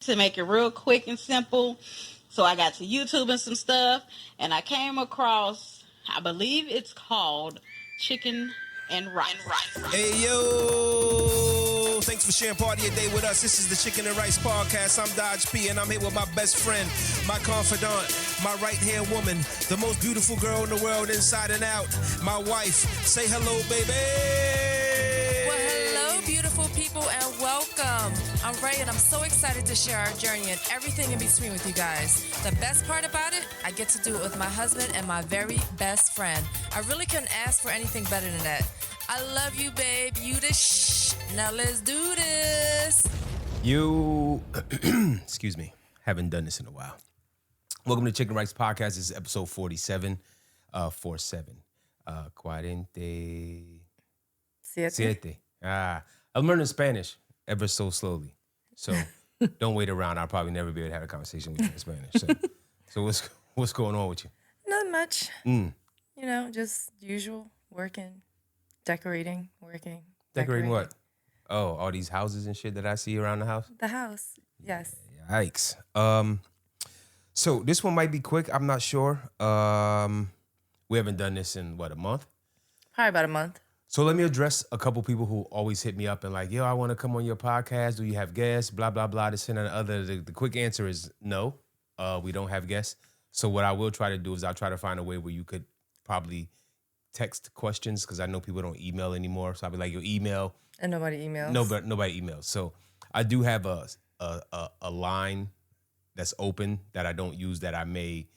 to make it real quick and simple. So I got to YouTube and some stuff, and I came across, I believe it's called Chicken and Rice. Hey yo! Thanks for sharing part of your day with us. This is the Chicken and Rice Podcast. I'm Dodge P, and I'm here with my best friend, my confidant, my right-hand woman, the most beautiful girl in the world, inside and out, my wife. Say hello, baby! Well, hello, beautiful people, and welcome. I'm Ray, and I'm so excited to share our journey and everything in between with you guys. The best part about it, I get to do it with my husband and my very best friend. I really couldn't ask for anything better than that. I love you, babe. You the shh. Now let's do this. You, excuse me, haven't done this in a while. Welcome to Chicken Rice Podcast. This is episode 47, 47. Cuarente. Siete. I'm learning Spanish ever so slowly. So don't wait around. I'll probably never be able to have a conversation with you in Spanish. So what's going on with you? Not much. You know, just usual, working, decorating, working. Decorating what? Oh, all these houses and shit that I see around the house? The house, yes. Yikes. So this one might be quick. I'm not sure. We haven't done this in, a month? Probably about a month. So let me address a couple people who always hit me up and like, yo, I want to come on your podcast. Do you have guests? Blah, blah, blah, this and the other. The quick answer is no, we don't have guests. So what I will try to do is I'll try to find a way where you could probably text questions because I know people don't email anymore. So I'll be like, your email. And nobody emails. Nobody emails. So I do have a line that's open that I don't use that I may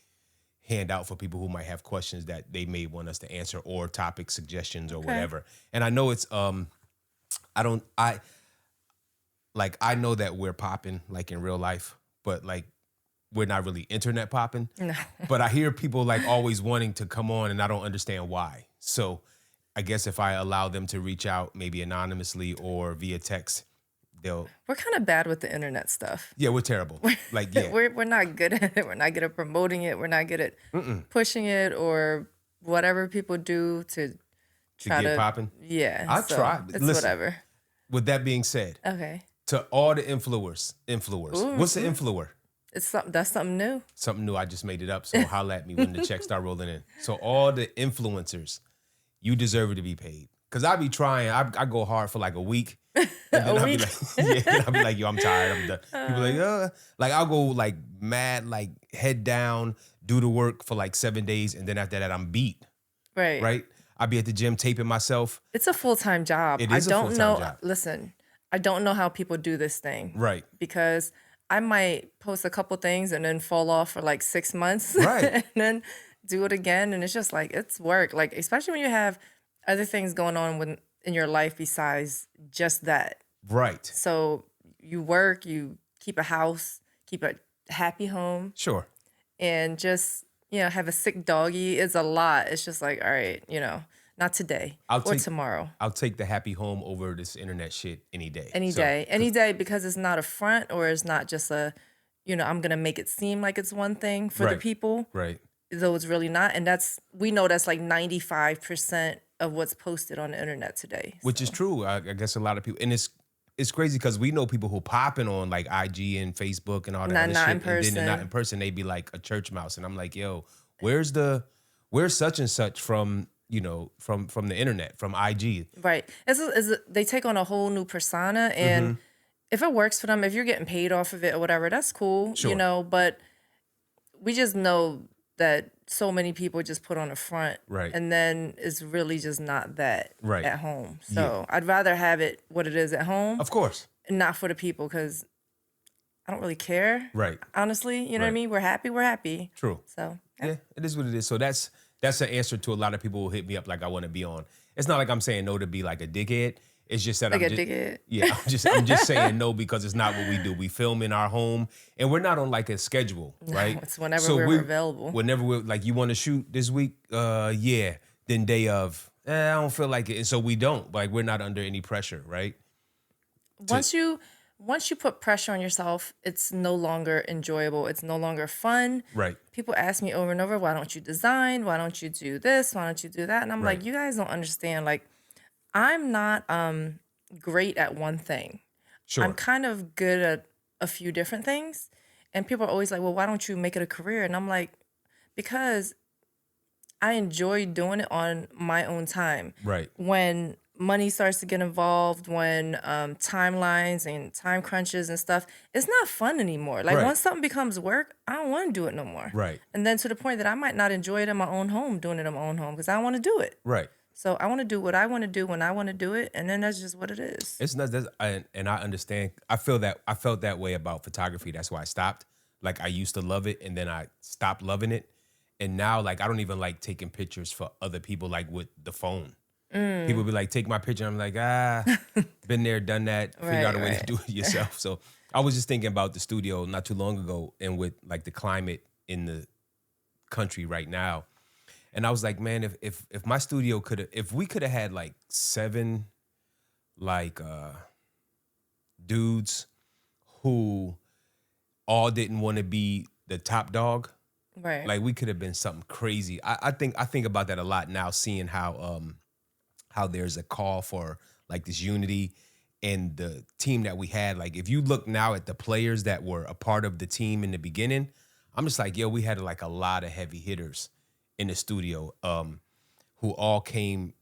hand out for people who might have questions that they may want us to answer or topic suggestions or whatever. And I know it's I know that we're popping like in real life, but like we're not really internet popping. No. But I hear people like always wanting to come on and I don't understand why. So I guess if I allow them to reach out maybe anonymously or via text, We're kind of bad with the internet stuff. Yeah, we're terrible. Like, yeah. We're not good at it. We're not good at promoting it. We're not good at pushing it or whattever people do to try get popping. Yeah, I'll try. It's Listen, whatever. With that being said, Okay, to all the influencers, what's an influencer? That's something new. Something new. I just made it up. So holla at me when the checks start rolling in. So all the influencers, you deserve to be paid. Cause I be trying. I go hard for like a week. And then I'll be like, I'll be like, yo, I'm tired. I'm done. People like I'll go like mad, like head down, do the work for like 7 days, and then after that, I'm beat. Right. I'll be at the gym taping myself. It's a full-time job. It is a full-time job. Listen, I don't know how people do this thing. Right. Because I might post a couple things and then fall off for like 6 months. Right. And then do it again, and it's just like it's work. Like especially when you have other things going on in your life besides just that. Right. So you work, you keep a house, keep a happy home. Sure. And just, have a sick doggy. It's a lot. It's just like, all right, not today or tomorrow. I'll take the happy home over this internet shit any day. Any day, because it's not a front or it's not just a, I'm going to make it seem like it's one thing for the people. Right. Though it's really not. And we know that's like 95% of what's posted on the internet today. Which is true. I guess a lot of people, and it's crazy because we know people who popping on like IG and Facebook and all that other shit. In person. And then not in person, they be like a church mouse. And I'm like, yo, where's such and such from, from the internet, from IG? Right. They take on a whole new persona, and if it works for them, if you're getting paid off of it or whatever, that's cool, sure. But we just know that so many people just put on a front, right, and then it's really just not that right at home. So I'd rather have it what it is at home, of course, and not for the people, because I don't really care, right? Honestly, you know what I mean. We're happy. True. So yeah, it is what it is. So that's an answer to a lot of people who hit me up like I want to be on. It's not like I'm saying no to be like a dickhead. It's just that like I'm a dickhead. Yeah, I'm just saying no because it's not what we do. We film in our home, and we're not on like a schedule, right? No, it's whenever we're available. Whenever we're like, you want to shoot this week? Yeah. Then day of, I don't feel like it, and so we don't. Like we're not under any pressure, right? Once you put pressure on yourself, it's no longer enjoyable. It's no longer fun. Right. People ask me over and over, why don't you design? Why don't you do this? Why don't you do that? And I'm like, you guys don't understand. Like, I'm not great at one thing. Sure. I'm kind of good at a few different things. And people are always like, well, why don't you make it a career? And I'm like, because I enjoy doing it on my own time. Right. When money starts to get involved, when timelines and time crunches and stuff, it's not fun anymore. Like Right. once something becomes work, I don't want to do it no more. Right. And then to the point that I might not enjoy it in my own home, doing it in my own home, because I don't want to do it. Right. So I want to do what I want to do when I want to do it, and then that's just what it is. It's not and I understand. I felt that way about photography. That's why I stopped. Like I used to love it, and then I stopped loving it. And now, like I don't even like taking pictures for other people, like with the phone. People be like, "Take my picture." I'm like, been there, done that. Figure out a way to do it yourself. So I was just thinking about the studio not too long ago, and with like the climate in the country right now. And I was like, man, if my studio if we could have had like 7 like dudes who all didn't want to be the top dog, Right. like we could have been something crazy. I think about that a lot now, seeing how there's a call for like this unity and the team that we had. Like if you look now at the players that were a part of the team in the beginning, I'm just like, yo, we had like a lot of heavy hitters in the studio, who all came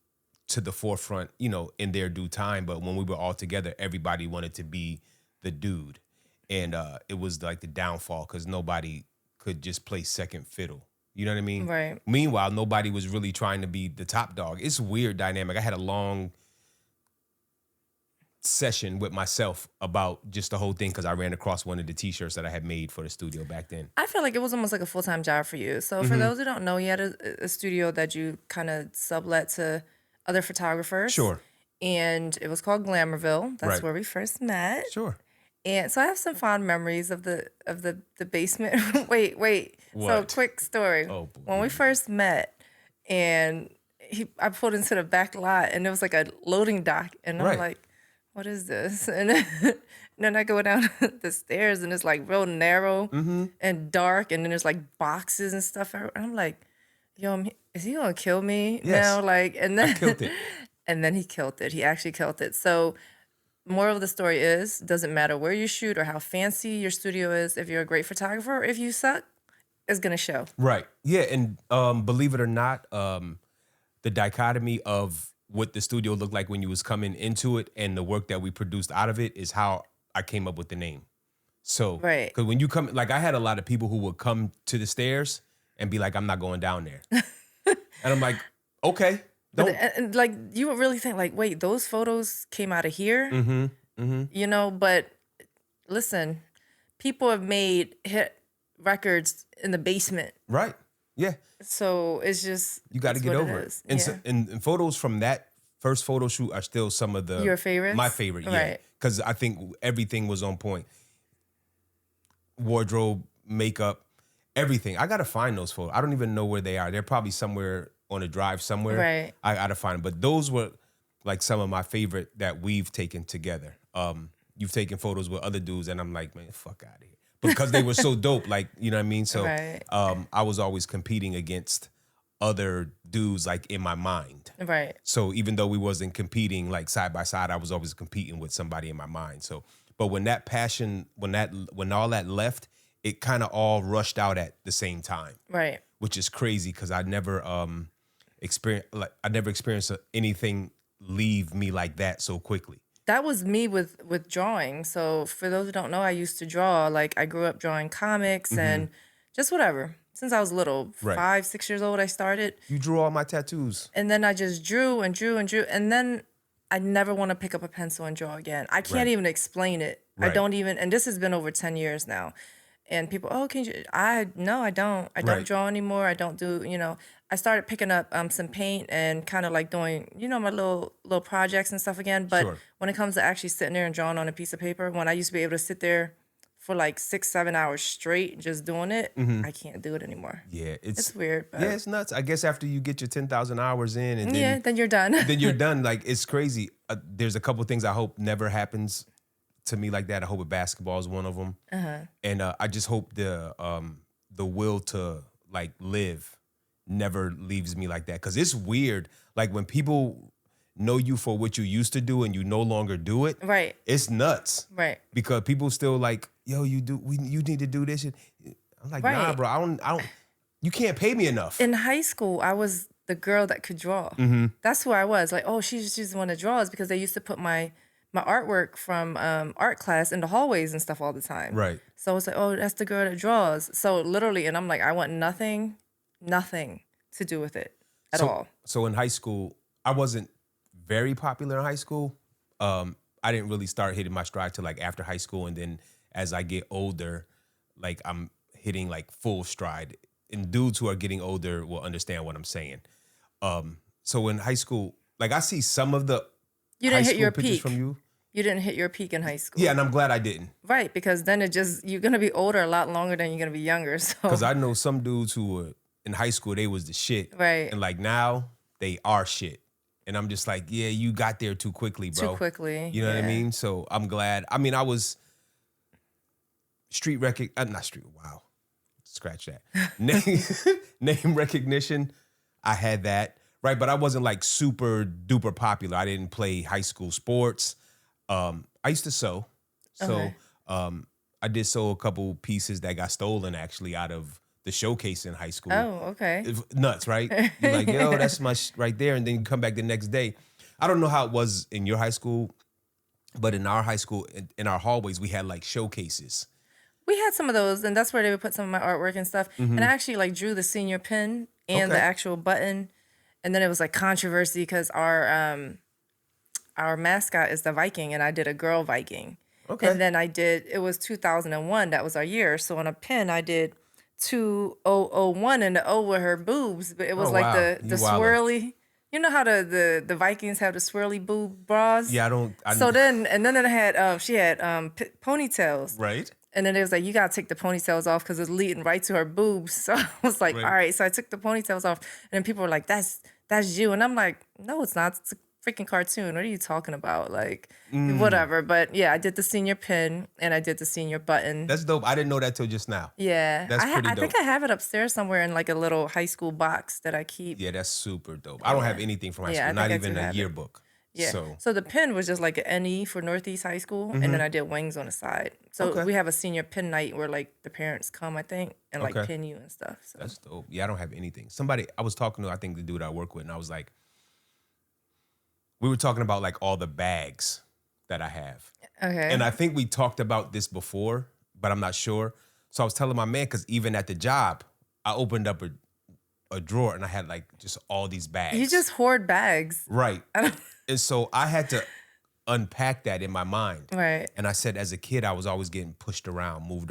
to the forefront, in their due time. But when we were all together, everybody wanted to be the dude. And it was like the downfall because nobody could just play second fiddle. You know what I mean? Right. Meanwhile, nobody was really trying to be the top dog. It's a weird dynamic. I had a long session with myself about just the whole thing because I ran across one of the T-shirts that I had made for the studio back then. I feel like it was almost like a full-time job for you. So for those who don't know, you had a studio that you kind of sublet to other photographers. Sure. And it was called Glamourville. That's Right. where we first met. Sure. And so I have some fond memories of the basement. wait. So What? quick story. Oh, boy. When we first met, and I pulled into the back lot, and there was like a loading dock, and I'm Right. like, what is this? And then I go down the stairs, and it's like real narrow and dark, and then there's like boxes and stuff. And I'm like, yo, is he gonna kill me Yes. now? Like, and then I killed it. and then he killed it. He actually killed it. So moral of the story is, doesn't matter where you shoot or how fancy your studio is, if you're a great photographer or if you suck, it's gonna show. Right. Yeah. And believe it or not, the dichotomy of what the studio looked like when you was coming into it and the work that we produced out of it is how I came up with the name. So, Right. because when you come, like I had a lot of people who would come to the stairs and be like, I'm not going down there. And I'm like, okay. But, and, like, you would really think like, wait, those photos came out of here? But listen, people have made hit records in the basement. Right. Yeah. So it's just, You got to it's get what over it. is. And, Yeah. so, and photos from that first photo shoot are still some of the... Your favorites? My favorite, yeah. Right. Because I think everything was on point. Wardrobe, makeup, everything. I got to find those photos. I don't even know where they are. They're probably somewhere on a drive somewhere. Right. I got to find them. But those were like some of my favorite that we've taken together. You've taken photos with other dudes and I'm like, man, fuck out of here. Because they were so dope. Like, you know what I mean? So Right. I was always competing against other dudes like in my mind. Right. So even though we wasn't competing like side by side, I was always competing with somebody in my mind. So, but when that passion, when all that left, it kind of all rushed out at the same time, Right. which is crazy because I never experienced anything leave me like that so quickly. That was me with drawing. So for those who don't know, I used to draw. Like I grew up drawing comics and just whatever. Since I was little, Right. 5, 6 years old, I started. You drew all my tattoos. And then I just drew and drew and drew. And then I never want to pick up a pencil and draw again. I can't Right. even explain it. I Right. don't even, and this has been over 10 years now. And people, oh, can you, no, I don't. I Right. don't draw anymore. I don't do, I started picking up some paint and kind of like doing, my little projects and stuff again. But Sure. when it comes to actually sitting there and drawing on a piece of paper, when I used to be able to sit there for like 6, 7 hours straight just doing it, I can't do it anymore. Yeah, It's weird. But Yeah, it's nuts. I guess after you get your 10,000 hours in and then then you're done. then you're done. Like, it's crazy. There's a couple things I hope never happens to me like that. I hope basketball is one of them. And I just hope the will to like live never leaves me like that. Cause it's weird. Like when people know you for what you used to do and you no longer do it, Right. it's nuts. Right. Because people still like, yo, you need to do this. I'm like, nah, Right. bro, I don't. You can't pay me enough. In high school, I was the girl that could draw. That's who I was. Like, oh, she's the one that draws, because they used to put my artwork from art class in the hallways and stuff all the time. Right. So it's like, oh, that's the girl that draws. So literally, and I'm like, I want nothing to do with it at all. So in high school, I wasn't very popular in high school. I didn't really start hitting my stride till like after high school, and then as I get older, like I'm hitting like full stride. And dudes who are getting older will understand what I'm saying. So in high school, like I see some of the You high didn't hit school your pictures peak. from you. You didn't hit your peak in high school. Yeah, and I'm glad I didn't. Right, because then you're gonna be older a lot longer than you're gonna be younger. So Because I know some dudes who were in high school, they was the shit. Right. And like now, they are shit. And I'm just like, yeah, you got there too quickly, bro. too quickly. You know what I yeah. mean? So I'm glad. I mean, I was wow. Scratch that. Name recognition, I had that, right? But I wasn't like super duper popular. I didn't play high school sports. I used to sew. So Okay. I did sew a couple pieces that got stolen actually out of the showcase in high school. Oh, okay. Nuts, right? You're like, yo, that's my right there. And then you come back the next day. I don't know how it was in your high school, but in our high school, in our hallways, we had like showcases. We had some of those, and that's where they would put some of my artwork and stuff. And I actually like drew the senior pin and the Okay. actual button. And then it was like controversy because our mascot is the Viking, and I did a girl Viking. Okay. And then it was 2001, that was our year. So on a pin, I did 2001, and the O were her boobs, but it was Oh, like wow. the You wildin'. swirly. You know how the Vikings have the swirly boob bras? Yeah, So then it had, she had ponytails. right? And then it was like, you got to take the ponytails off because it's leading right to her boobs. So I was like, Right. all right. So I took the ponytails off. And then people were like, that's you. And I'm like, no, it's not. It's a freaking cartoon. What are you talking about? Like, whatever. But yeah, I did the senior pin and I did the senior button. That's dope. I didn't know that till just now. Yeah. That's pretty I think dope. I have it upstairs somewhere in like a little high school box that I keep. Yeah, that's super dope. I don't have anything from high Yeah, I school, not think I even do a have it. yearbook. Yeah. So So the pin was just like an NE for Northeast High School, and then I did wings on the side. So Okay. we have a senior pin night where like the parents come, I think, and like Okay. pin you and stuff. So that's dope. Yeah, I don't have anything. I was talking to, I think the dude I work with, and I was like, we were talking about like all the bags that I have. okay. And I think we talked about this before, but I'm not sure. So I was telling my man, because even at the job, I opened up a drawer and I had like just all these bags. You just hoard bags. Right. And so I had to unpack that in my mind. Right. And I said, as a kid, I was always getting pushed around, move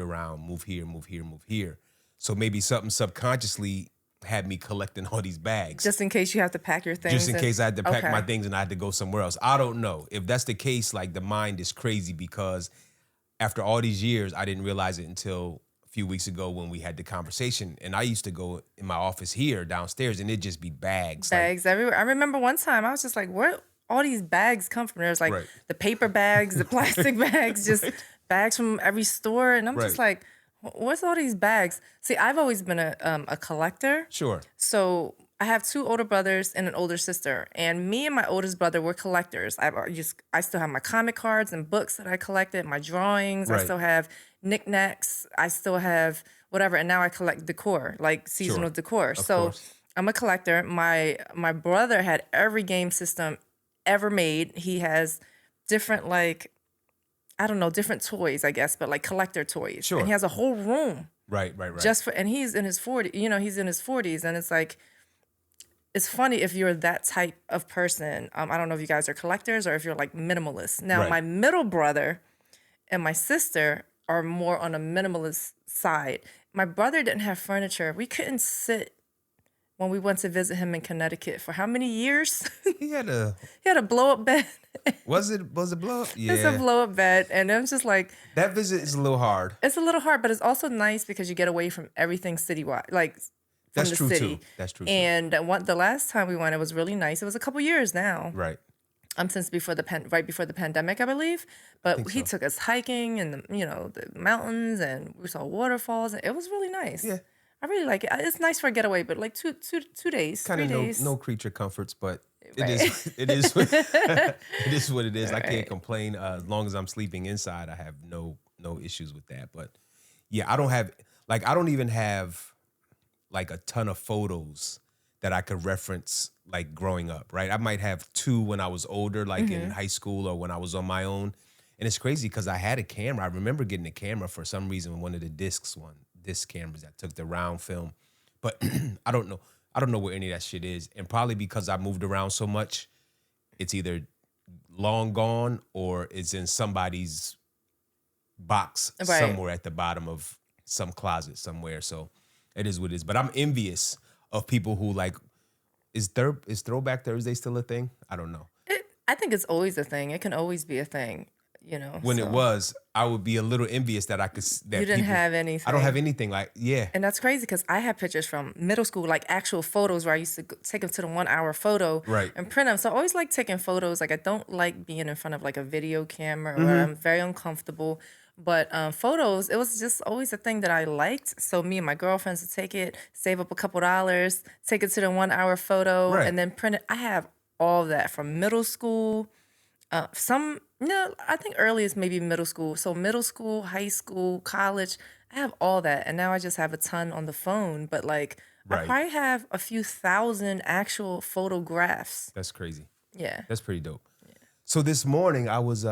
here, move here, move here. So maybe something subconsciously had me collecting all these bags. Just in case you have to pack your things. Just in case I had to pack Okay. my things and I had to go somewhere else. I don't know. If that's the case, like the mind is crazy, because after all these years, I didn't realize it until a few weeks ago when we had the conversation. And I used to go in my office here downstairs and it'd just be bags. Bags everywhere. I remember one time I was just like, where all these bags come from? There's like Right. the paper bags, the plastic bags, just bags from every store. And I'm just Right. like, what's all these bags? See, I've always been a collector. Sure. So I have two older brothers and an older sister, and me and my oldest brother were collectors. I still have my comic cards and books that I collected, my drawings. I Right. still have knickknacks. I still have whatever, and now I collect decor, like seasonal Sure. decor. Of So course. I'm a collector. My brother had every game system ever made. He has different different toys, I guess, but like collector toys. Sure. And he has a whole room Right. just for, and he's in his 40s, he's in his 40s, and it's like, it's funny if you're that type of person. I don't know if you guys are collectors or if you're like minimalists. Now, Right. my middle brother and my sister are more on a minimalist side. My brother didn't have furniture. We couldn't sit when we went to visit him in Connecticut for how many years? He had a, He had a blow up bed. was it blow up? Yeah. It's a blow up bed. And it was just like, That visit is a little hard. it's a little hard, but it's also nice because you get away from everything citywide, like from That's the true city. too. That's true too. And the last time we went, it was really nice. It was a couple years now. Right. Since right before the pandemic, I believe. But he so. took us hiking in the mountains, and we saw waterfalls, and it was really nice. Yeah. I really like it. It's nice for a getaway, but like two days, Kind 3 of days. no creature comforts, but It is. It is. It is what it is. I can't complain. As long as I'm sleeping inside, I have no issues with that. But yeah, I don't even have like a ton of photos that I could reference like growing up. Right, I might have 2 when I was older, like in high school or when I was on my own. And it's crazy because I had a camera. I remember getting a camera for some reason, one of the disc cameras that took the round film. But I don't know. I don't know where any of that shit is. And probably because I moved around so much, it's either long gone or it's in somebody's box somewhere at the bottom of some closet somewhere. So it is what it is. But I'm envious of people who like, is Throwback Thursday still a thing? I don't know. I think it's always a thing. It can always be a thing. You know, when it was, I would be a little envious that I could. That you didn't have anything. I don't have anything like And that's crazy because I have pictures from middle school, like actual photos where I used to take them to the 1 hour photo and print them. So I always like taking photos. Like I don't like being in front of like a video camera where I'm very uncomfortable. But photos, it was just always a thing that I liked. So me and my girlfriends would take it, save up a couple dollars, take it to the 1 hour photo, and then print it. I have all that from middle school. I think earliest maybe middle school. So middle school, high school, college, I have all that. And now I just have a ton on the phone. But like, I probably have a few thousand actual photographs. That's crazy. Yeah. That's pretty dope. Yeah. So this morning I was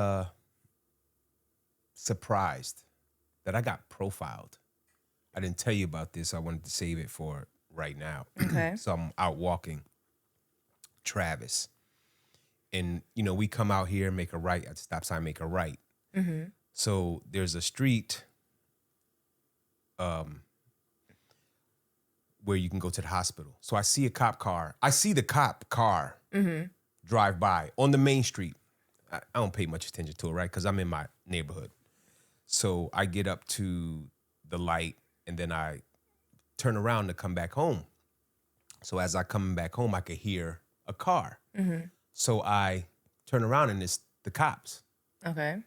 surprised that I got profiled. I didn't tell you about this. I wanted to save it for right now. Okay. So I'm out walking Travis. And, you know, we come out here, make a right at the stop sign, make a right. Mm-hmm. So there's a street where you can go to the hospital. So I see a cop car. I see the cop car drive by on the main street. I don't pay much attention to it, right? Because I'm in my neighborhood. So I get up to the light and then I turn around to come back home. So as I come back home, I could hear a car. Mm-hmm. So I turn around and it's the cops. Okay.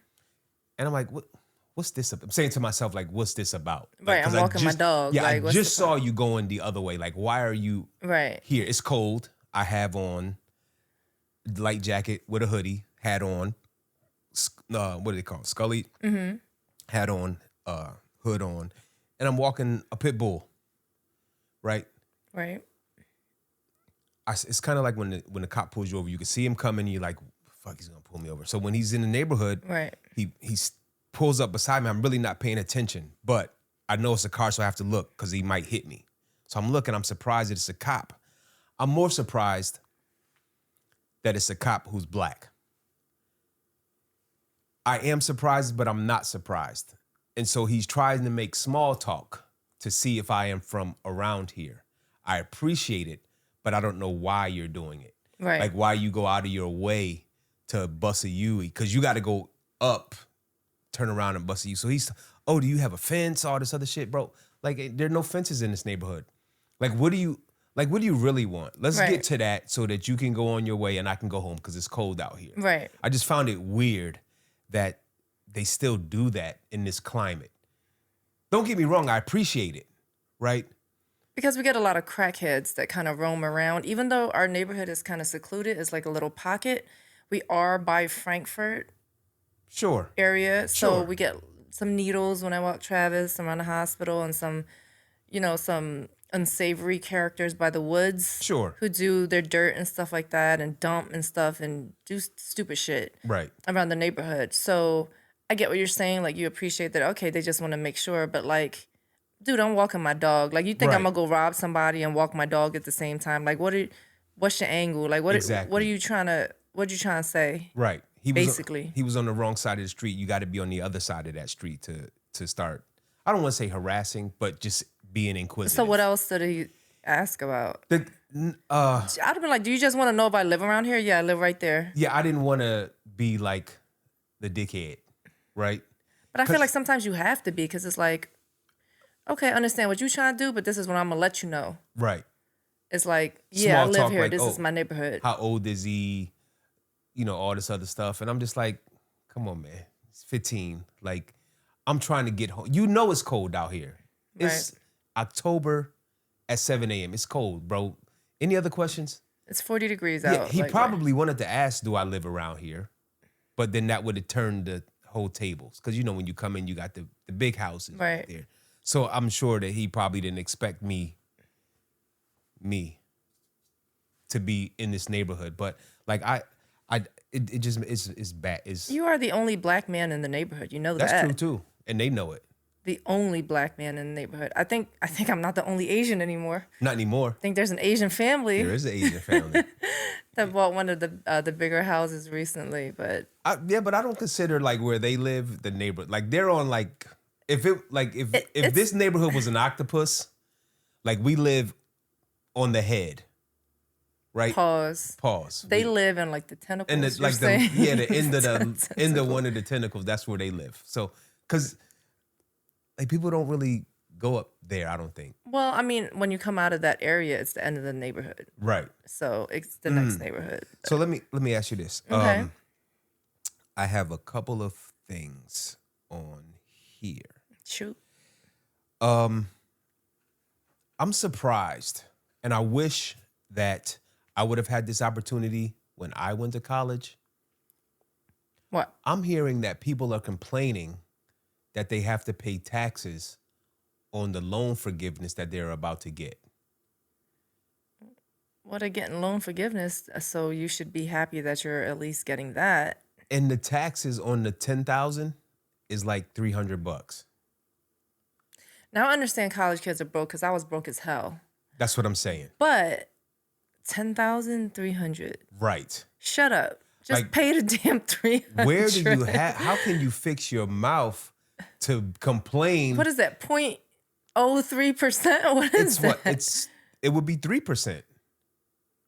And I'm like, what's this about? I'm saying to myself, like, what's this about? Right, like, I'm walking my dog. Yeah, like, I just saw you going the other way. Like, why are you here? It's cold. I have on light jacket with a hoodie, hat on, what do they call it? Scully, hat on, hood on. And I'm walking a pit bull, right? Right. It's kind of like when the cop pulls you over, you can see him coming, and you're like, fuck, he's gonna pull me over. So when he's in the neighborhood, he pulls up beside me. I'm really not paying attention, but I know it's a car, so I have to look because he might hit me. So I'm looking, I'm surprised that it's a cop. I'm more surprised that it's a cop who's black. I am surprised, but I'm not surprised. And so he's trying to make small talk to see if I am from around here. I appreciate it, but I don't know why you're doing it. Right. Like why you go out of your way to bust a U, because you got to go up, turn around and bust a U. So he's, oh, do you have a fence? All this other shit, bro. Like there are no fences in this neighborhood. Like what do you really want? Let's get to that so that you can go on your way and I can go home because it's cold out here. Right. I just found it weird that they still do that in this climate. Don't get me wrong, I appreciate it, right? Because we get a lot of crackheads that kind of roam around. Even though our neighborhood is kind of secluded, it's like a little pocket. We are by Frankfurt area. So we get some needles when I walk Travis around the hospital and some unsavory characters by the woods. Who do their dirt and stuff like that and dump and stuff and do stupid shit. Right. Around the neighborhood. So I get what you're saying. Like you appreciate that. Okay, they just want to make sure. But like, dude, I'm walking my dog. Like you think I'm gonna go rob somebody and walk my dog at the same time? Like what's your angle? Like what are you trying to say? Right. He basically was on the wrong side of the street. You got to be on the other side of that street to start. I don't want to say harassing, but just being inquisitive. So what else did he ask about? I'd have been like, do you just want to know if I live around here? Yeah, I live right there. Yeah, I didn't want to be like the dickhead, right? But I feel like sometimes you have to be because it's like, okay, I understand what you're trying to do, but this is what I'm gonna let you know. Right. It's like, yeah, Small I live talk, here. like, This is my neighborhood. How old is he? You know, all this other stuff. And I'm just like, come on, man. It's 15. Like, I'm trying to get home. You know it's cold out here. It's October at 7 a.m. It's cold, bro. Any other questions? It's 40 degrees Yeah, out. he like, probably wanted to ask, do I live around here? But then that would have turned the whole tables. Because, when you come in, you got the big houses right there. So I'm sure that he probably didn't expect me to be in this neighborhood. But like it just is bad. You are the only black man in the neighborhood. You know that. That's true too. And they know it. The only black man in the neighborhood. I think I'm not the only Asian anymore. Not anymore. I think there's an Asian family. There is an Asian family that bought one of the bigger houses recently, but but I don't consider like where they live the neighborhood. Like they're on like if this neighborhood was an octopus, like we live on the head, right? Pause. They live in like the tentacles. And the end of one of the tentacles. That's where they live. So because like people don't really go up there, I don't think. Well, I mean, when you come out of that area, it's the end of the neighborhood. Right. So it's the next neighborhood. So let me ask you this. Okay. I have a couple of things on here. Shoot. I'm surprised, and I wish that I would have had this opportunity when I went to college. What? I'm hearing that people are complaining that they have to pay taxes on the loan forgiveness that they're about to get. Well, they're getting loan forgiveness, so you should be happy that you're at least getting that. And the taxes on the $10,000 is like $300. Now I understand college kids are broke because I was broke as hell. That's what I'm saying. But $10,300. Right. Shut up. Just like, pay the damn $300. Where do you have? How can you fix your mouth to complain? What is that? 0.03%? What is that? It would be 3%.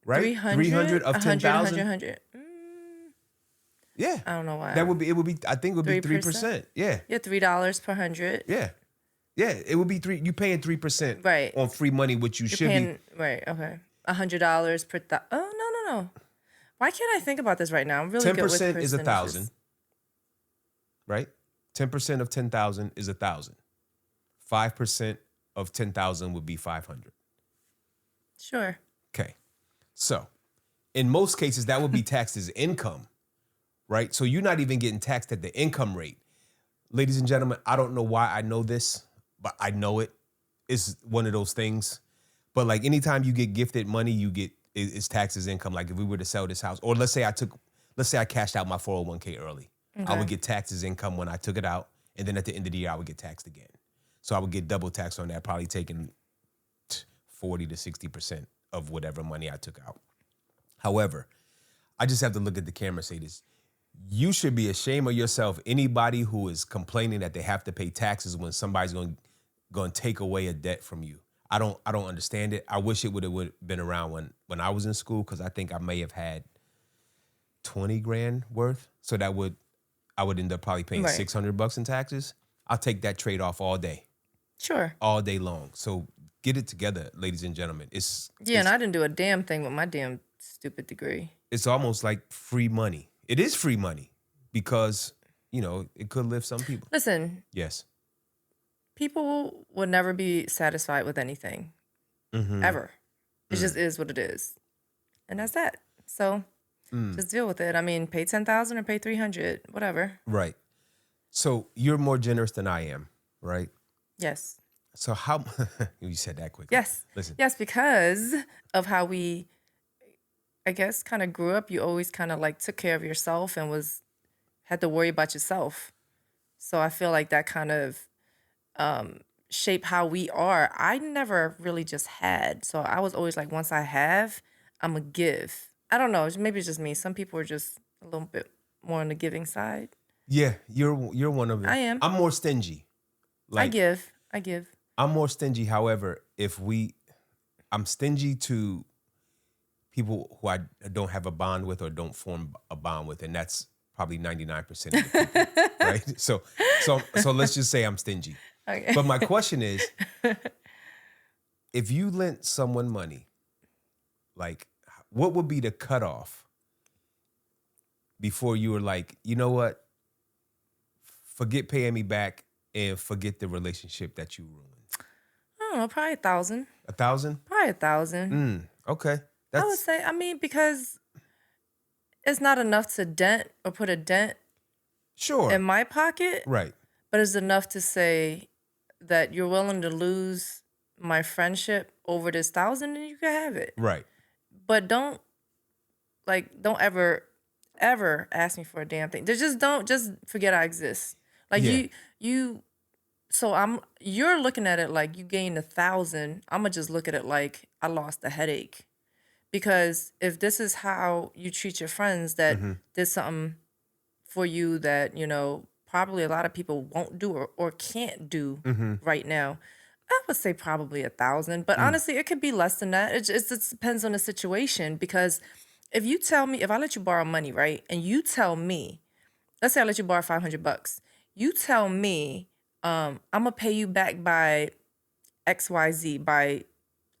Right? 300 of 10,000. 100. Yeah. I don't know why. It would be I think it would be 3%. Yeah. Yeah, $3 per 100. Yeah. Yeah, it would be you paying 3% right. on free money, which you should be. Right, okay. $100 per no. Why can't I think about this right now? I'm really good with percentages. 10% is 1,000. Right? 10% of 10,000 is 1,000. 5% of 10,000 would be 500. Sure. Okay. So, in most cases, that would be taxed as income, right? So you're not even getting taxed at the income rate. Ladies and gentlemen, I don't know why I know this, but I know it. It's one of those things. But like anytime you get gifted money, it's taxed as income. Like if we were to sell this house, or let's say I cashed out my 401k early. Okay. I would get taxed as income when I took it out. And then at the end of the year, I would get taxed again. So I would get double tax on that, probably taking 40 to 60% of whatever money I took out. However, I just have to look at the camera and say this. You should be ashamed of yourself. Anybody who is complaining that they have to pay taxes when somebody's going to take away a debt from you. I don't understand it. I wish it would have been around when I was in school, because I think I may have had 20 grand worth. So I would end up probably paying $600 in taxes. I'll take that trade off all day. Sure. All day long. So get it together, ladies and gentlemen. And I didn't do a damn thing with my damn stupid degree. It's almost like free money. It is free money because, it could lift some people. Listen. Yes. People will never be satisfied with anything. Mm-hmm. Ever. It just is what it is. And that's that. So just deal with it. I mean, pay $10,000 or pay $300, whatever. Right. So you're more generous than I am, right? Yes. So how, you said that quickly. Yes. Listen. Yes, because of how we, I guess, kind of grew up. You always kind of like took care of yourself and had to worry about yourself. So I feel like that kind of shape how we are. I never really just had. So I was always like, once I have, I'm going to give. I don't know. Maybe it's just me. Some people are just a little bit more on the giving side. Yeah, you're one of them. I am. I'm more stingy. I give. I'm more stingy. However, I'm stingy to people who I don't have a bond with or don't form a bond with, and that's probably 99% of the people, right? So let's just say I'm stingy. Okay. But my question is, if you lent someone money, like, what would be the cutoff before you were like, you know what? Forget paying me back and forget the relationship that you ruined. I don't know, probably 1,000. 1,000? Probably 1,000. Okay. I would say, because it's not enough to dent or put a dent sure in my pocket, right. but it's enough to say that you're willing to lose my friendship over this 1,000, and you can have it. Right. But don't ever ask me for a damn thing. Just forget I exist. Like you're looking at it like you gained 1,000. I'm gonna just look at it like I lost a headache. Because if this is how you treat your friends that did something for you that, probably a lot of people won't do or can't do right now, I would say probably 1,000. But honestly, it could be less than that. It just depends on the situation. Because if I let you borrow money, right, and you tell me, let's say I let you borrow $500, you tell me, I'm gonna pay you back by XYZ by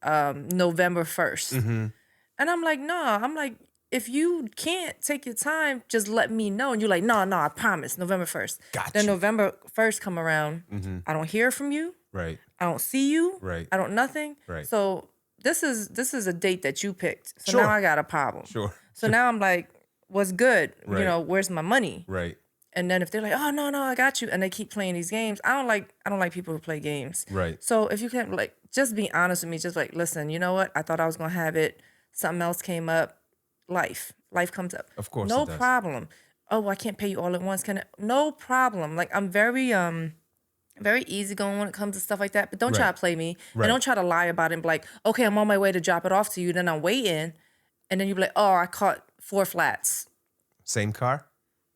November 1st. And I'm like, no, if you can't take your time, just let me know. And you're like, no, I promise, November 1st. Gotcha. Then November 1st come around, I don't hear from you. Right. I don't see you. Right. I don't nothing. Right. So this is a date that you picked. So Sure. now I got a problem. Sure. So now I'm like, what's good? Right. Where's my money? Right. And then if they're like, oh no, I got you, and they keep playing these games, I don't like people who play games. Right. So if you can just be honest with me, just listen, you know what? I thought I was gonna have it. Something else came up. Life comes up. Of course, no it does. problem. Oh, I can't pay you all at once. Can I? No problem. I'm very very easygoing when it comes to stuff like that. But don't try to play me, Right. and don't try to lie about it. And be like, okay, I'm on my way to drop it off to you. Then I'm waiting, and then you be like, oh, I caught 4 flats. Same car.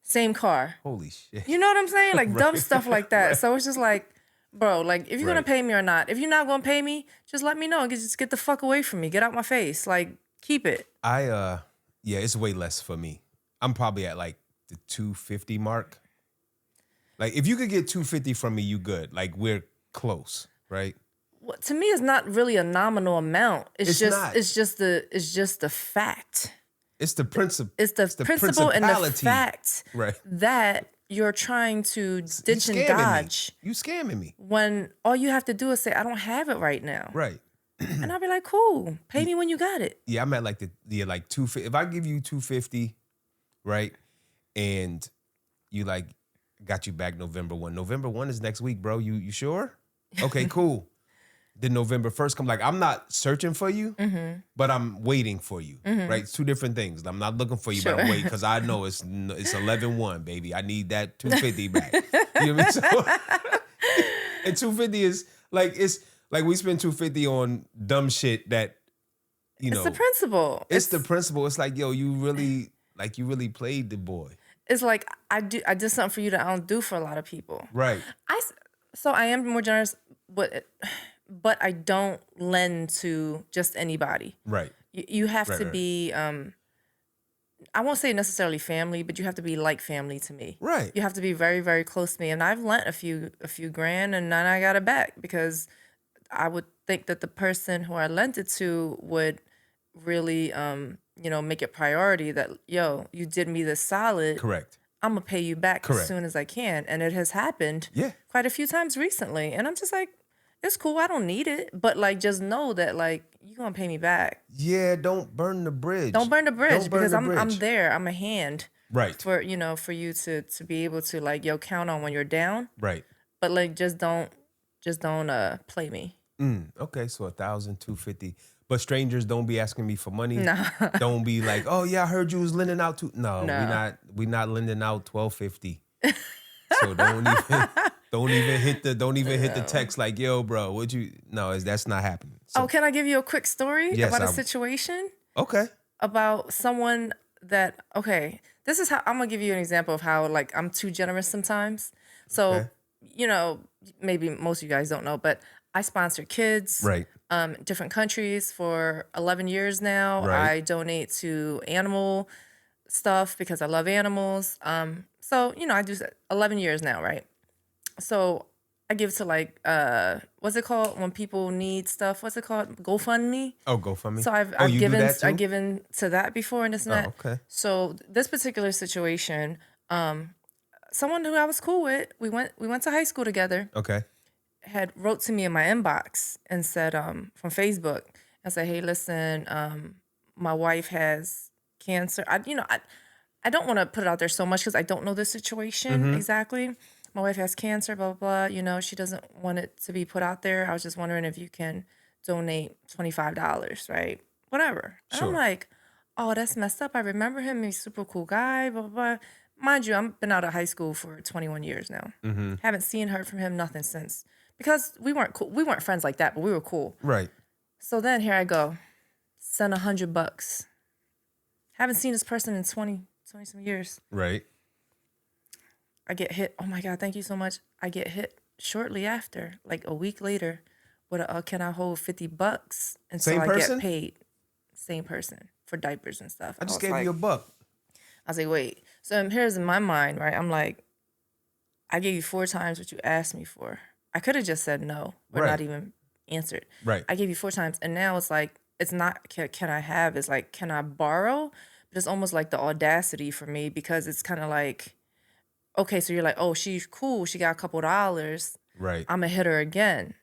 Same car. Holy shit. You know what I'm saying? Dumb Right. stuff like that. Right. So it's just like, bro, if you're gonna Right. pay me or not. If you're not gonna pay me, just let me know. Just get the fuck away from me. Get out my face. Keep it. Yeah, it's way less for me. I'm probably at the 250 mark. If you could get 250 from me, you good. We're close, right? Well, to me, it's not really a nominal amount. It's not. It's just the fact. It's the principle. It's the principle and the principality. fact Right. that you're trying to ditch and scamming me. dodge You scamming me. when all you have to do is say, I don't have it right now. Right. And I'll be like, cool, pay me when you got it. Yeah, I'm at 250. If I give you 250, right, and you got you back November 1. November 1 is next week, bro. You sure? Okay, cool. Then November 1st come. I'm not searching for you, but I'm waiting for you. Right? It's two different things. I'm not looking for you, but I'm waiting because I know it's 11-1, baby. I need that 250 back. You know what I mean? So, and 250 is it's we spend 250 on dumb shit that It's the principle. It's the principle. It's yo, you really played the boy. It's I did something for you that I don't do for a lot of people. Right. So I am more generous, but I don't lend to just anybody. Right. You have to be, I won't say necessarily family, but you have to be like family to me. Right. You have to be very, very close to me. And I've lent a few grand and then I got it back because I would think that the person who I lent it to would really, make it priority that, yo, you did me this solid. Correct. I'm going to pay you back Correct. as soon as I can. And it has happened Yeah. quite a few times recently. And I'm just like, it's cool. I don't need it. But just know that you're going to pay me back. Yeah, don't burn the bridge. Don't burn the bridge Don't burn because the I'm bridge. there. I'm a hand Right. for you to be able to count on when you're down. Right. But just don't play me. Okay, so 1,250. But strangers don't be asking me for money. Nah. Don't be like, oh yeah, I heard you was lending out to. No, No. we not lending out 1,250. So don't even hit the text yo, bro, would you? No, that's not happening. So, Can I give you a quick story Yes, about a I- situation? okay. About someone that, this is how I'm gonna give you an example of how I'm too generous sometimes. So, Okay. Maybe most of you guys don't know, but I sponsor kids, Right. Different countries for 11 years now. Right. I donate to animal stuff because I love animals. So, I do 11 years now, right? So I give to what's it called when people need stuff? What's it called? GoFundMe. Oh, GoFundMe. So I've you given do that too? I've given to that before and this and that. Okay. So this particular situation, someone who I was cool with, we went to high school together, Okay. had wrote to me in my inbox and said from Facebook and said, hey, listen, my wife has cancer. I don't want to put it out there so much because I don't know the situation exactly. My wife has cancer, blah, blah, blah. She doesn't want it to be put out there. I was just wondering if you can donate $25, right? Whatever. And I'm Sure. like, oh, that's messed up. I remember him. He's a super cool guy, blah, blah, blah. Mind you, I've been out of high school for 21 years now. Haven't seen, heard from him, nothing since. Because we weren't cool. We weren't friends like that, but we were cool. Right. So then here I go. Send $100. Haven't seen this person in 20 some years. Right. I get hit. Oh my God, thank you so much. I get hit shortly after, like a week later, with a can I hold $50 until Same I person? get paid. Same person for diapers and stuff. I just was gave like, you $1. I was like, wait. So here's in my mind, right? I'm like, I gave you 4 times what you asked me for. I could have just said no or Right. not even answered. Right. I gave you 4 times, and now it's like it's not can I have? It's like can I borrow? But it's almost like the audacity for me because it's kind of like, okay, so you're like, oh, she's cool. She got a couple dollars. Right. I'm gonna hit her again.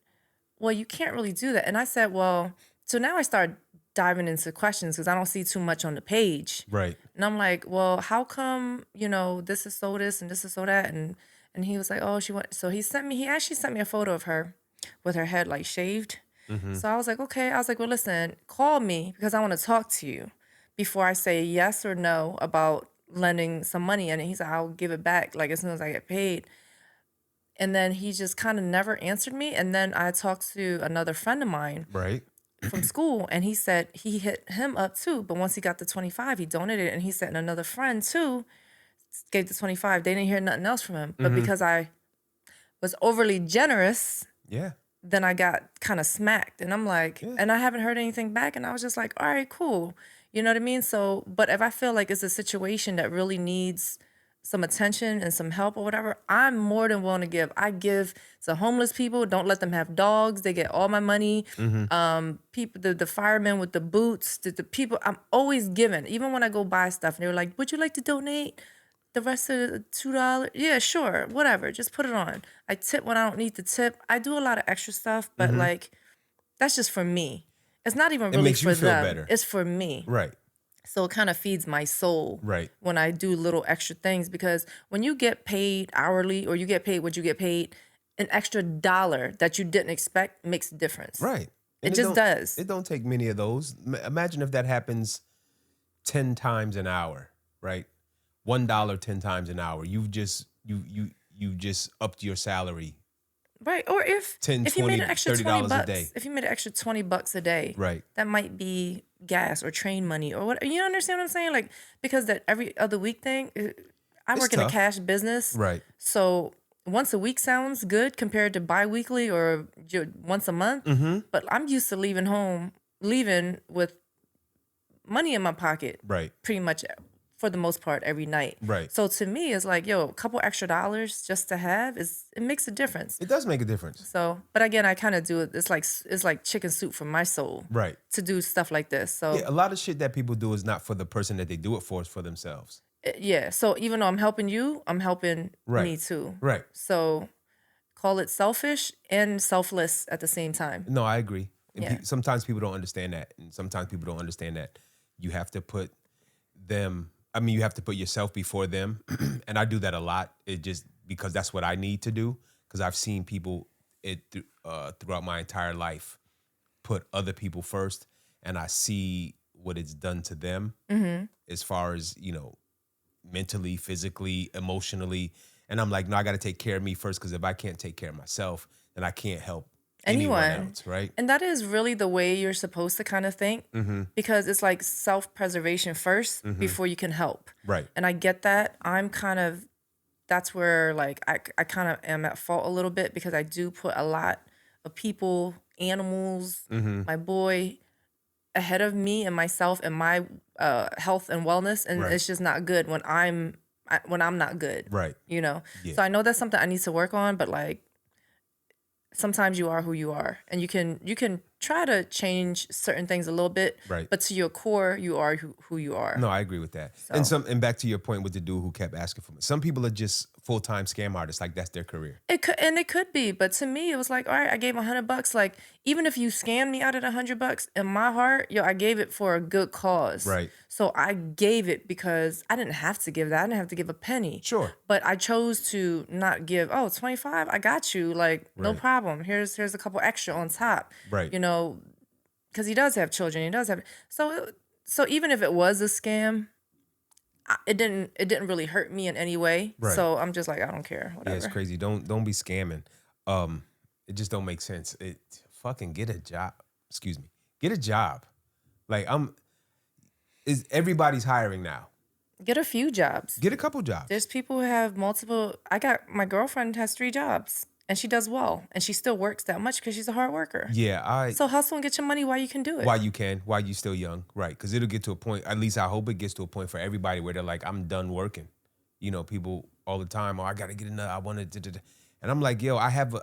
Well, you can't really do that. And I said, well, so now I started diving into questions because I don't see too much on the page. Right. And I'm like, well, how come, this is so this and this is so that? And he was like, oh, she went. So he actually sent me a photo of her with her head like shaved. So I was like, okay. I was like, well, listen, call me because I want to talk to you before I say yes or no about lending some money. And he's like, I'll give it back like as soon as I get paid. And then he just kind of never answered me. And then I talked to another friend of mine Right. from school, and he said he hit him up too. But once he got the 25, he donated it. And he said, and another friend too gave the 25. They didn't hear nothing else from him. But because I was overly generous, Yeah. then I got kind of smacked. And I'm like, and I haven't heard anything back. And I was just like, all right, cool. You know what I mean? So, but if I feel like it's a situation that really needs some attention and some help or whatever, I'm more than willing to give. I give to homeless people. Don't let them have dogs. They get all my money. People, the firemen with the boots, the people, I'm always giving. Even when I go buy stuff and they were like, would you like to donate the rest of the $2? Yeah, sure, whatever. Just put it on. I tip when I don't need to tip. I do a lot of extra stuff, but like, that's just for me. It's not even really makes you for feel them. better. It's for me. Right. So it kind of feeds my soul Right. when I do little extra things, because when you get paid hourly or you get paid what you get paid, an extra dollar that you didn't expect makes a difference. Right. It And just don't- does. It don't take many of those. Imagine if that happens 10 times an hour, right? $1 10 times an hour. You just upped your salary. Right. Or if 10, if you made 20, an extra $30 $20 a day. if you made an extra $20 a day, Right. that might be gas or train money or what. You understand what I'm saying? Like, because that every other week thing, I It's work in a tough. cash business. Right. So once a week sounds good compared to bi-weekly or once a month. But I'm used to leaving with money in my pocket Right. pretty much for the most part every night. Right. So to me, it's like, yo, a couple extra dollars just to have it makes a difference. It does make a difference. So, but again, I kind of do it. It's like chicken soup for my soul Right. to do stuff like this. So Yeah, a lot of shit that people do is not for the person that they do it for, it's for themselves. yeah. So even though I'm helping you, I'm helping Right. me too. Right. So call it selfish and selfless at the same time. No, I agree. And Yeah. sometimes people don't understand that. And sometimes people don't understand that you have to put you have to put yourself before them. And I do that a lot. It just because that's what I need to do. Because I've seen people throughout my entire life put other people first. And I see what it's done to them as far as, mentally, physically, emotionally. And I'm like, no, I got to take care of me first. Because if I can't take care of myself, then I can't help anyone else, right? And that is really the way you're supposed to kind of think, because it's like self-preservation first before you can help. Right. And I get that. That's where like I kind of am at fault a little bit, because I do put a lot of people, animals, my boy ahead of me and myself and my health and wellness. And Right. it's just not good when I'm not good. Right. Yeah. Yeah. So I know that's something I need to work on, but like sometimes you are who you are, and you can try to change certain things a little bit, Right. but to your core, you are who you are. No, I agree with that. And back to your point with the dude who kept asking for me. Some people are just full-time scam artists, like that's their career. It could be, but to me, it was like, all right, I gave $100. Like, even if you scammed me out of $100, in my heart, I gave it for a good cause. Right. So I gave it because I didn't have to give that. I didn't have to give a penny. Sure. But I chose to not give. Oh, 25, I got you. Like, no Right. problem. Here's a couple extra on top. Right. Because he does have children. He does have. So even if it was a scam, it didn't really hurt me in any way. Right. So I'm just like, I don't care. Whatever. Yeah, it's crazy. Don't be scamming. It just don't make sense. Fucking get a job. Excuse me. Get a job. Like everybody's hiring now. Get a few jobs. Get a couple jobs. There's people who have multiple. My girlfriend has 3 jobs and she does well and she still works that much because she's a hard worker. Yeah, So hustle and get your money while you can do it. while you can, while you still young, right? Because it'll get to a point. At least I hope it gets to a point for everybody where they're like, I'm done working. People all the time. Oh, I gotta get another. I want to, and I'm like, yo, I have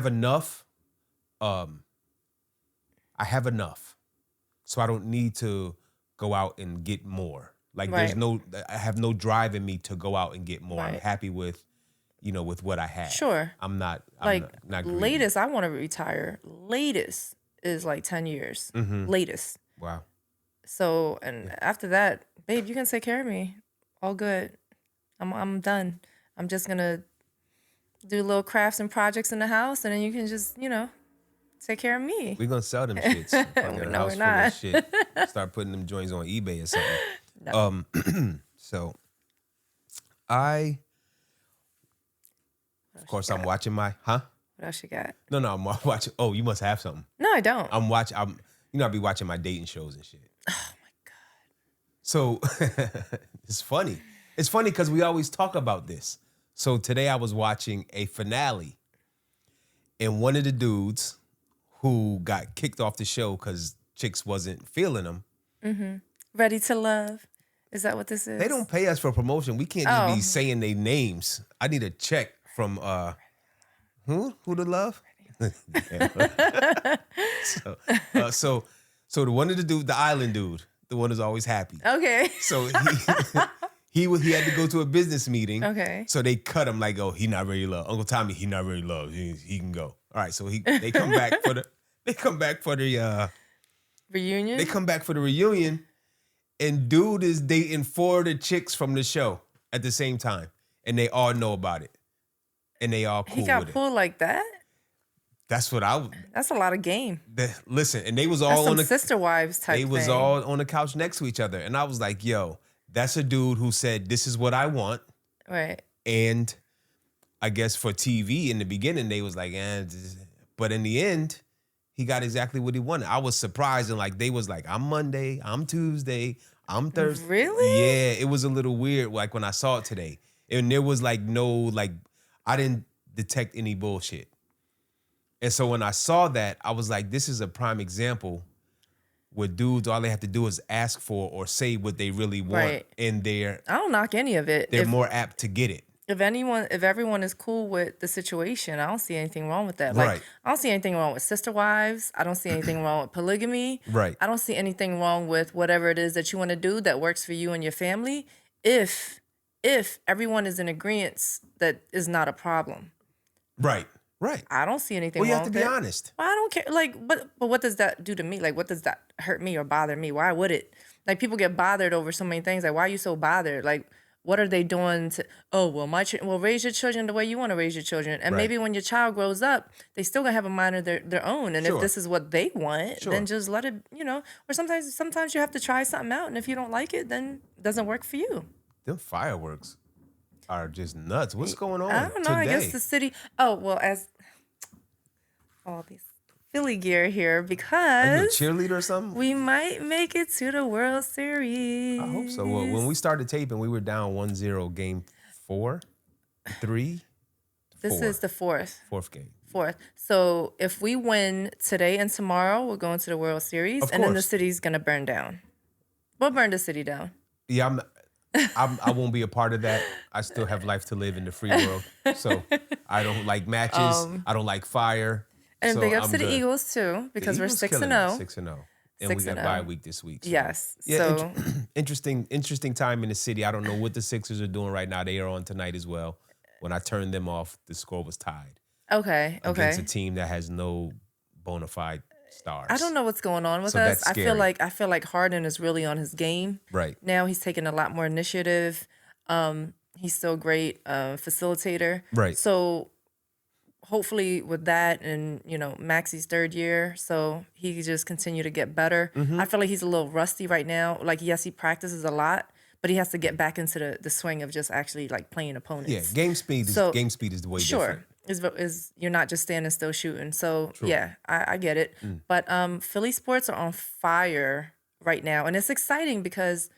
enough. I have enough, so I don't need to go out and get more. Like Right. I have no drive in me to go out and get more. I'm Right. happy with what I have. Sure. I'm not greedy. Latest I want to retire. Latest is like 10 years. Mm-hmm. Latest. Wow. So, and after that, babe, you can take care of me. All good. I'm done. I'm just gonna do little crafts and projects in the house, and then you can just, take care of me. We're gonna sell them shits. Fucking No, house we're full not. of shit. Start putting them joints on eBay or something. No. So of course I'm watching What else you got? No, I'm watching. Oh, you must have something. No, I don't. I'll be watching my dating shows and shit. Oh my God. So it's funny. It's funny because we always talk about this. So today I was watching a finale, and one of the dudes who got kicked off the show because chicks wasn't feeling him. Ready to love. Is that what this is? They don't pay us for promotion. We can't just be saying their names. I need a check from who to love. So the one of the dude, the island dude, the one who's always happy. Okay. So he had to go to a business meeting. Okay. So they cut him like, oh, he not ready to love. Uncle Tommy, he not ready to love. He can go. All right. So they come back for the Reunion? They come back for the reunion, and dude is dating 4 of the chicks from the show at the same time, and they all know about it, and they all cool He got with it. pulled like that? That's what That's a lot of game. listen. And they was That's all some on the sister wives type they was thing. all on the couch next to each other, and I was like, yo, that's a dude who said this is what I want, Right. and I guess for TV in the beginning they was like, but in the end, he got exactly what he wanted. I was surprised, and like they was like, I'm Monday, I'm Tuesday, I'm Thursday. Really? Yeah, it was a little weird. Like when I saw it today, and there was like I didn't detect any bullshit. And so when I saw that, I was like, this is a prime example where dudes, all they have to do is ask for or say what they really want, Right. and I don't knock any of it. they're more apt to get it. If everyone is cool with the situation, I don't see anything wrong with that. Like, Right. I don't see anything wrong with sister wives. I don't see anything wrong with polygamy. Right. I don't see anything wrong with whatever it is that you want to do that works for you and your family. If everyone is in agreement, that is not a problem. Right. I don't see anything Well, you wrong have to with be it. honest. Well, I don't care. Like, but what does that do to me? Like, what does that hurt me or bother me? Why would it? Like, people get bothered over so many things. Like, why are you so bothered? Like, what are they doing to? Oh, well, raise your children the way you want to raise your children, and Right. maybe when your child grows up, they still gonna have a mind of their own. And Sure. if this is what they want, Sure. then just let it. Or sometimes you have to try something out, and if you don't like it, then it doesn't work for you. Them fireworks are just nuts. What's going on I don't know. today? I guess the city. Oh well, as all these Philly gear here Are you a because cheerleader or something? we might make it to the World Series. I hope so. Well, when we started taping, we were down 1-0 game 4, 3, This 4. is the fourth. Game. So if we win today and tomorrow, we're going to the World Series, Of and then the course. city's gonna burn down. We'll burn the city down. Yeah, I won't be a part of that. I still have life to live in the free world. So I don't like matches. I don't like fire. And so big ups I'm to the good. Eagles too, because we're Eagles 6-0. killing it, 6-0. And we 6-0. got bye week this week. So. Yes. Yeah, So interesting time in the city. I don't know what the Sixers are doing right now. They are on tonight as well. When I turned them off, the score was tied. okay. Against a team that has no bona fide stars. I don't know what's going on with So us. that's I feel scary. like Harden is really on his game. Right. Now he's taking a lot more initiative. He's still a great facilitator. Right. So hopefully with that and, Maxi's third year, so he can just continue to get better. Mm-hmm. I feel like he's a little rusty right now. Like, yes, he practices a lot, but he has to get back into the swing of just actually like playing opponents. Yeah, game speed is the way different. Is you're not just standing still shooting. So True. yeah, I get it. But Philly sports are on fire right now, and it's exciting because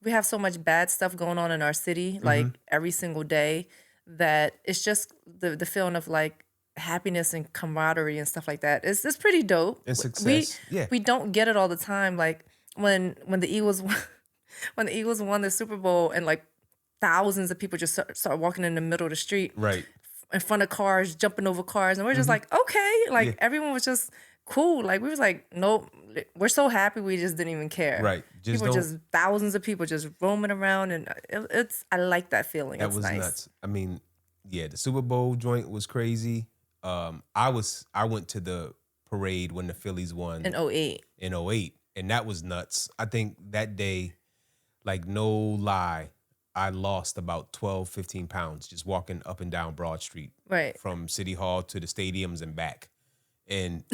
we have so much bad stuff going on in our city, like every single day, that it's just the feeling of like happiness and camaraderie and stuff like that. It's pretty dope. And success. We don't get it all the time. Like when the Eagles won the Super Bowl and like thousands of people just start walking in the middle of the street. Right. In front of cars, jumping over cars, and we're just like, okay, like everyone was just cool. Like we was like, nope, we're so happy we just didn't even care. Right. Thousands of people just roaming around, and I like that feeling. That was nice. nuts. I mean, yeah, the Super Bowl joint was crazy. I went to the parade when the Phillies won In 08. In 08, and that was nuts. I think that day, like no lie, I lost about 12, 15 pounds just walking up and down Broad Street. Right. From City Hall to the stadiums and back. And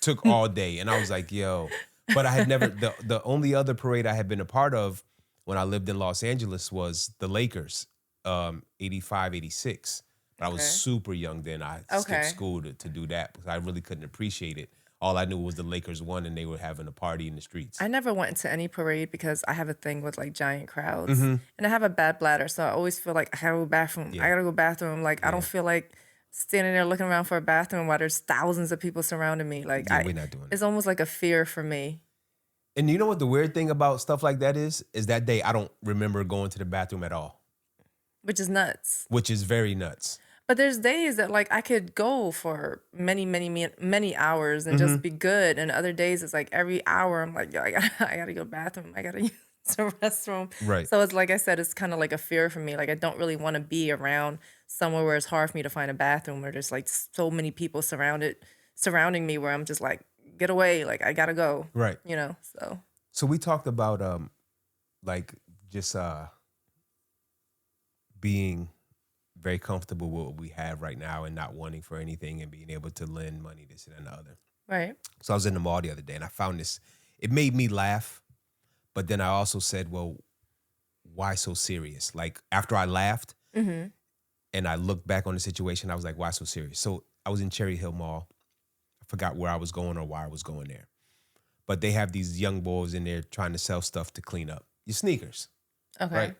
took all day. And I was like, yo. But I had never, the only other parade I had been a part of when I lived in Los Angeles was the Lakers, 85, 86. But I was super young then. I skipped school to do that because I really couldn't appreciate it. All I knew was the Lakers won and they were having a party in the streets. I never went to any parade because I have a thing with like giant crowds, and I have a bad bladder, so I always feel like I gotta go bathroom. Yeah. I gotta go bathroom. Like I don't feel like standing there looking around for a bathroom while there's thousands of people surrounding me. Like we're not doing it. It's almost like a fear for me. And you know what the weird thing about stuff like that is that day I don't remember going to the bathroom at all. Which is nuts. Which is very nuts. But there's days that like I could go for many hours and just be good, and other days it's like every hour I'm like, yo, I gotta go to the bathroom. I gotta use the restroom. Right. So it's like I said, it's kind of like a fear for me. Like I don't really want to be around somewhere where it's hard for me to find a bathroom, where there's like so many people surrounding me, where I'm just like, get away. Like I gotta go. Right. So we talked about like just being very comfortable with what we have right now and not wanting for anything and being able to lend money, this and the other. right. So I was in the mall the other day and I found this. It made me laugh, but then I also said, well, why so serious? Like after I laughed and I looked back on the situation, I was like, why so serious? So I was in Cherry Hill Mall. I forgot where I was going or why I was going there. But they have these young boys in there trying to sell stuff to clean up your sneakers. Okay. Right?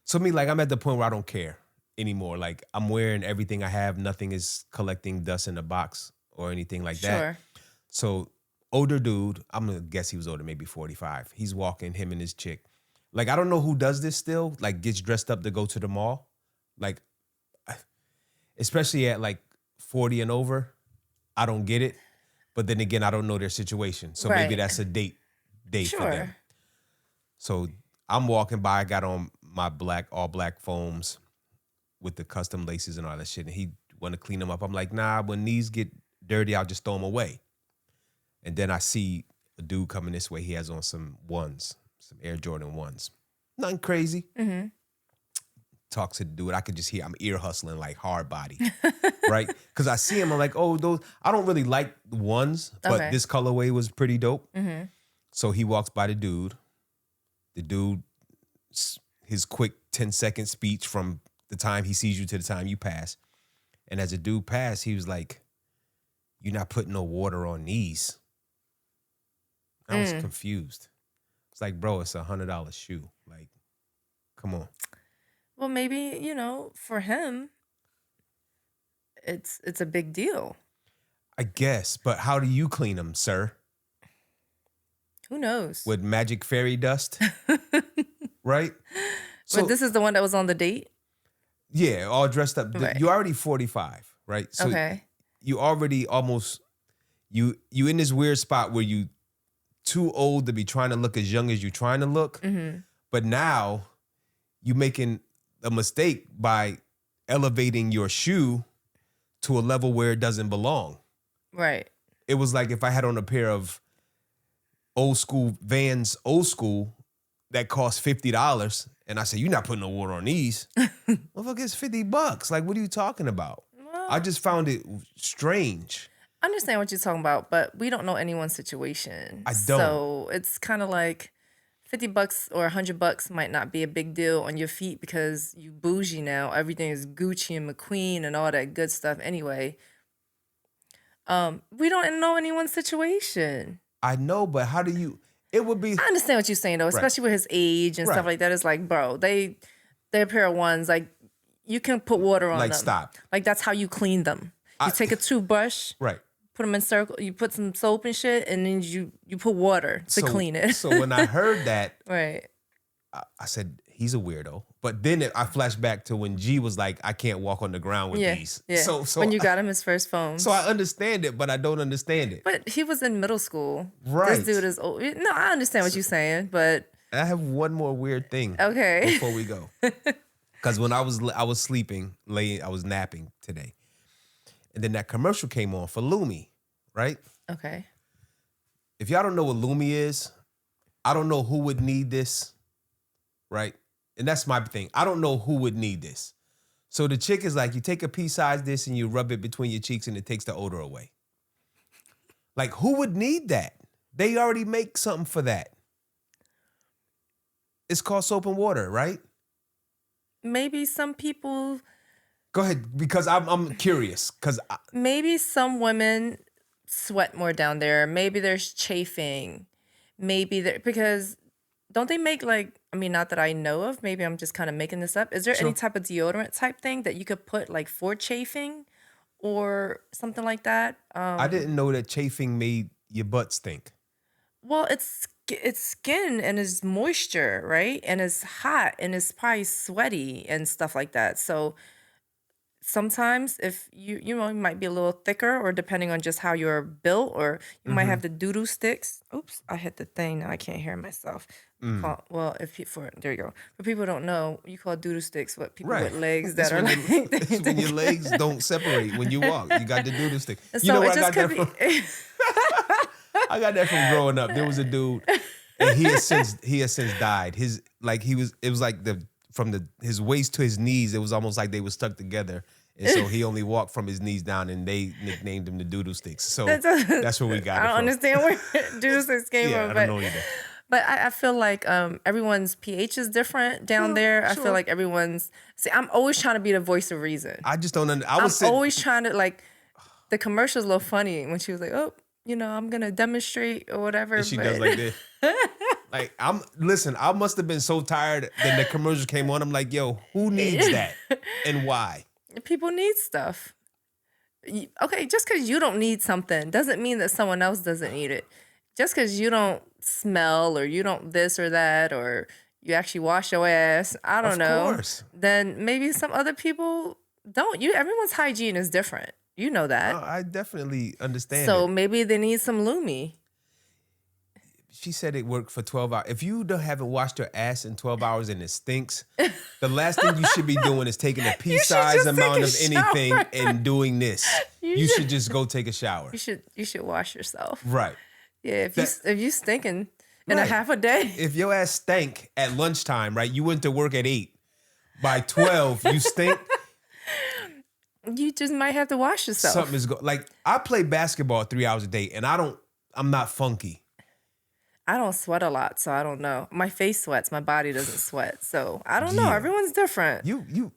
So me, like I'm at the point where I don't care anymore. Like I'm wearing everything I have. Nothing is collecting dust in a box or anything like that. Sure. So older dude, I'm gonna guess he was older, maybe 45. He's walking, him and his chick. Like I don't know who does this still, like gets dressed up to go to the mall. Like, especially at like 40 and over, I don't get it. But then again, I don't know their situation. So maybe that's a date for them. So I'm walking by, I got on my all black foams with the custom laces and all that shit. And he want to clean them up. I'm like, nah, when these get dirty, I'll just throw them away. And then I see a dude coming this way. He has on some Air Jordan 1s. Nothing crazy. Talks to the dude. I could just hear, I'm ear hustling like hard body. Right? Because I see him, I'm like, oh, those, I don't really like ones, but this colorway was pretty dope. So he walks by the dude. The dude, his quick 10-second speech from the time he sees you to the time you pass. And as the dude passed, he was like, you're not putting no water on these. I was confused. It's like, bro, it's $100 shoe. Like, come on. Well, maybe, for him, it's a big deal. I guess, but how do you clean them, sir? Who knows? With magic fairy dust? Right? But this is the one that was on the date? Yeah, all dressed up. Right. You're already 45, right? So okay. you already almost, you in this weird spot where you too old to be trying to look as young as you're trying to look. But now you're making a mistake by elevating your shoe to a level where it doesn't belong. Right. It was like if I had on a pair of old school Vans, old school, that cost $50, and I said, "You're not putting no water on these." Motherfucker, it's $50. Like, what are you talking about? Well, I just found it strange. I understand what you're talking about, but we don't know anyone's situation. I don't. So it's kind of like $50 or $100 might not be a big deal on your feet because you bougie now. Everything is Gucci and McQueen and all that good stuff anyway. We don't know anyone's situation. I know, but how do you... It would be... I understand what you're saying, though, especially with his age and stuff like that. It's like, bro, they're a pair of ones. Like, you can put water on them. Like, stop. Like, that's how you clean them. You take a toothbrush, put them in circle, you put some soap and shit, and then you put water to clean it. So when I heard that, right, I said, he's a weirdo. But then I flashed back to when G was like, I can't walk on the ground with these. Yeah. So when you got him his first phone. So I understand it, but I don't understand it. But he was in middle school. Right. This dude is old. No, I understand what you're saying, but... I have one more weird thing before we go. Because when I was sleeping, I was napping today. And then that commercial came on for Lume, right? Okay. If y'all don't know what Lume is, I don't know who would need this, right? And that's my thing. I don't know who would need this. So the chick is like, you take a pea-sized this and you rub it between your cheeks and it takes the odor away. Like, who would need that? They already make something for that. It's called soap and water, right? Maybe some people... Go ahead, because I'm curious. Maybe some women sweat more down there. Maybe there's chafing. Because don't they make not that I know of. Maybe I'm just kind of making this up. Is there any type of deodorant type thing that you could put like for chafing or something like that? I didn't know that chafing made your butt stink. Well, it's skin and it's moisture, right? And it's hot and it's probably sweaty and stuff like that. So sometimes if you might be a little thicker, or depending on just how you're built, or you might have the doo-doo sticks. Oops, I hit the thing. Now I can't hear myself. Well, there you go. For people who don't know, you call doo-doo sticks what people with legs that are like... It's when your legs don't separate when you walk. You got the doo-doo stick. So you know where I got that from? I got that from growing up. There was a dude, and he has since died. His waist to his knees, it was almost like they were stuck together. And so he only walked from his knees down, and they nicknamed him the doodoo sticks. So that's where we got it from. I don't understand where doodoo sticks came from. I don't know either. But I feel like everyone's pH is different down there. I feel like everyone's... See, I'm always trying to be the voice of reason. I just don't I'm always trying to, like... The commercial's a little funny when she was like, oh, I'm going to demonstrate or whatever. And she does like this. Like, I must have been so tired that the commercial came on. I'm like, yo, who needs that and why? People need stuff. Okay, just because you don't need something doesn't mean that someone else doesn't need it. Just because you don't smell, or you don't this or that, or you actually wash your ass, I don't know. Of course. Then maybe some other people don't. Everyone's hygiene is different. You know that. I definitely understand. So maybe they need some Lume. She said it worked for 12 hours. If you haven't washed your ass in 12 hours and it stinks, the last thing you should be doing is taking a pea-sized amount of anything and doing this. You should just go take a shower. You should wash yourself. Right. Yeah, if you stinking in a half a day. If your ass stank at lunchtime, right? You went to work at 8. By 12, you stink. You just might have to wash yourself. Something is like, I play basketball 3 hours a day, and I'm not funky. I don't sweat a lot, so I don't know. My face sweats, my body doesn't sweat, so I don't know. Everyone's different.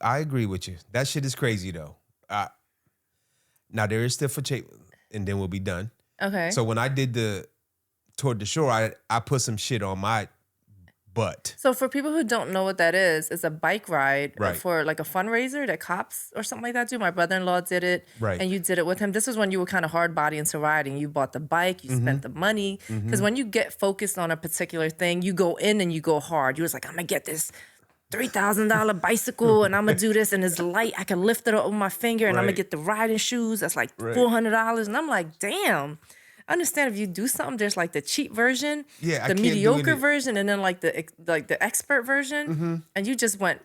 I agree with you. That shit is crazy though. Now there is still for shape, and then we'll be done. Okay. So when I did the Toward the Shore, I put some shit on my butt. So for people who don't know what that is, it's a bike ride right. for like a fundraiser that cops or something like that do. My brother-in-law did it, right. and you did it with him. This was when you were kind of hard body into riding. You bought the bike, you spent the money. Because when you get focused on a particular thing, you go in and you go hard. You was like, I'm going to get this $3,000 bicycle and I'm going to do this, and it's light. I can lift it up with my finger, and I'm going to get the riding shoes. That's like $400. And I'm like, damn. I understand if you do something, there's like the cheap version, Yeah, I the can't do mediocre it. version, and then like the expert version. And you just went.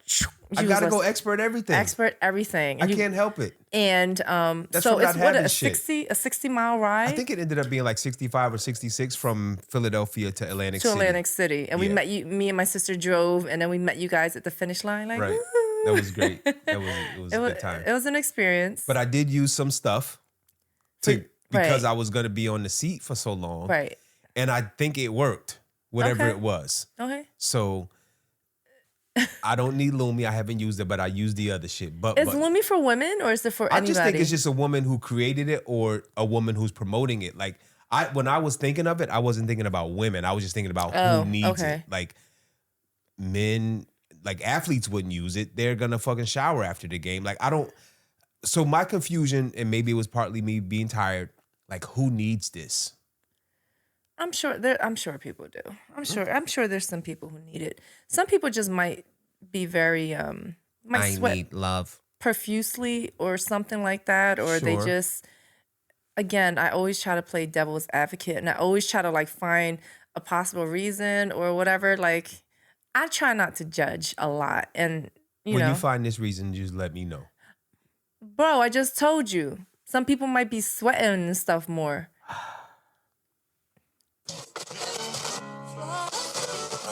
I gotta go expert everything. Expert everything. I And can't help it. And That's so from it's not what having a shit. 60-mile ride. I think it ended up being like 65 or 66 from Philadelphia to Atlantic City. Atlantic City, and we Yeah. met you. Me and my sister drove, and then we met you guys at the finish line. Like, Right. woo. That was great. It was a good time. It was an experience. But I did use some stuff Right. because I was gonna be on the seat for so long. Right. And I think it worked, whatever Okay. it was. Okay. So I don't need Lume. I haven't used it, but I use the other shit. But Is Lume for women or is it for I anybody? just think it's just a woman who created it or a woman who's promoting it. Like when I was thinking of it, I wasn't thinking about women. I was just thinking about who needs okay. it. Like men, like athletes wouldn't use it. They're gonna fucking shower after the game. Like I don't. So my confusion, and maybe it was partly me being tired. Like who needs this? I'm sure people do. I'm sure there's some people who need it. Some people just might be very might sweat love. profusely or something like that, or they Sure. just. Again, I always try to play devil's advocate, and I always try to like find a possible reason or whatever. Like, I try not to judge a lot, and When you find this reason, just let me know. bro, I just told you, some people might be sweating and stuff more.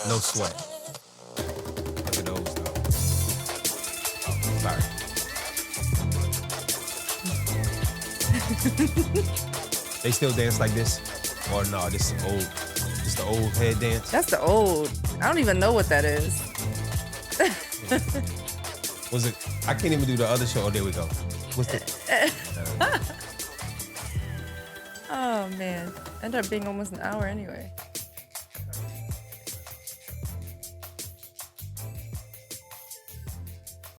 No sweat. Look at those though. Oh, sorry. They still dance like this? Or no, this is old. This the old head dance? That's the old. I don't even know what that is. Was it? I can't even do the other show. Oh, there we go. What's the? Oh man, ended up being almost an hour anyway.